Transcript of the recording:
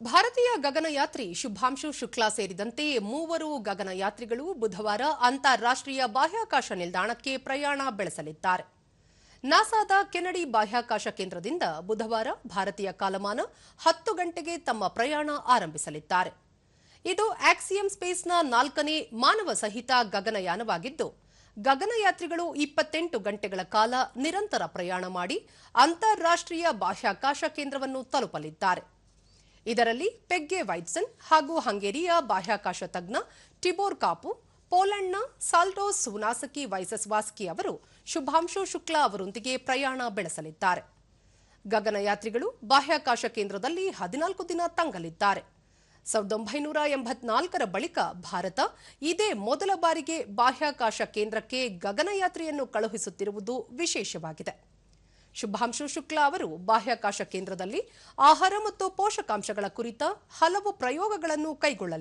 ಭಾರತೀಯ ಗಗನಯಾತ್ರಿ ಶುಭಾಂಶು ಶುಕ್ಲಾ ಸೇರಿದಂತೆ ಮೂವರು ಗಗನಯಾತ್ರಿಗಳು ಬುಧವಾರ ಅಂತಾರಾಷ್ಟ್ರೀಯ ಬಾಹ್ಯಾಕಾಶ ನಿಲ್ದಾಣಕ್ಕೆ ಪ್ರಯಾಣ ಬೆಳೆಸಲಿದ್ದಾರೆ. ನಾಸಾದ ಕೆನಡಿ ಬಾಹ್ಯಾಕಾಶ ಕೇಂದ್ರದಿಂದ ಬುಧವಾರ ಭಾರತೀಯ ಕಾಲಮಾನ 10 ಗಂಟೆಗೆ ತಮ್ಮ ಪ್ರಯಾಣ ಆರಂಭಿಸಲಿದ್ದಾರೆ. ಇದು ಆಕ್ಸಿಯಂ ಸ್ಪೇಸ್ನ 4ನೇ ಮಾನವ ಸಹಿತ ಗಗನಯಾನವಾಗಿದ್ದು, ಗಗನಯಾತ್ರಿಗಳು 28 ಗಂಟೆಗಳ ಕಾಲ ನಿರಂತರ ಪ್ರಯಾಣ ಮಾಡಿ ಅಂತಾರಾಷ್ಟ್ರೀಯ ಬಾಹ್ಯಾಕಾಶ ಕೇಂದ್ರವನ್ನು ತಲುಪಲಿದ್ದಾರೆ. ಇದರಲ್ಲಿ ಪೆಗ್ಗೆ ವೈಟ್ಸನ್ ಹಾಗೂ ಹಂಗೇರಿಯ ಬಾಹ್ಯಾಕಾಶ ತಜ್ಞ ಟಿಬೋರ್ ಕಾಪು, ಪೋಲೆಂಡ್ನ ಸಾಲ್ಟೋಸ್ ಸುನಾಸಕಿ ವೈಸಸ್ವಾಸ್ಕಿ ಅವರು ಶುಭಾಂಶು ಶುಕ್ಲಾ ಅವರೊಂದಿಗೆ ಪ್ರಯಾಣ ಬೆಳೆಸಲಿದ್ದಾರೆ. ಗಗನಯಾತ್ರಿಗಳು ಬಾಹ್ಯಾಕಾಶ ಕೇಂದ್ರದಲ್ಲಿ 14 ದಿನ ತಂಗಲಿದ್ದಾರೆ. 1984ರ ಬಳಿಕ ಭಾರತ ಇದೇ ಮೊದಲ ಬಾರಿಗೆ ಬಾಹ್ಯಾಕಾಶ ಕೇಂದ್ರಕ್ಕೆ ಗಗನಯಾತ್ರಿಯನ್ನು ಕಳುಹಿಸುತ್ತಿರುವುದು ವಿಶೇಷವಾಗಿದೆ. ಶುಭಾಂಶು ಶುಕ್ಲಾ ಅವರು ಬಾಹ್ಯಾಕಾಶ ಕೇಂದ್ರದಲ್ಲಿ ಆಹಾರ ಮತ್ತು ಪೋಷಕಾಂಶಗಳ ಕುರಿತ ಹಲವು ಪ್ರಯೋಗಗಳನ್ನು ಕೈಗೊಳ್ಳಲಿದ್ದಾರೆ.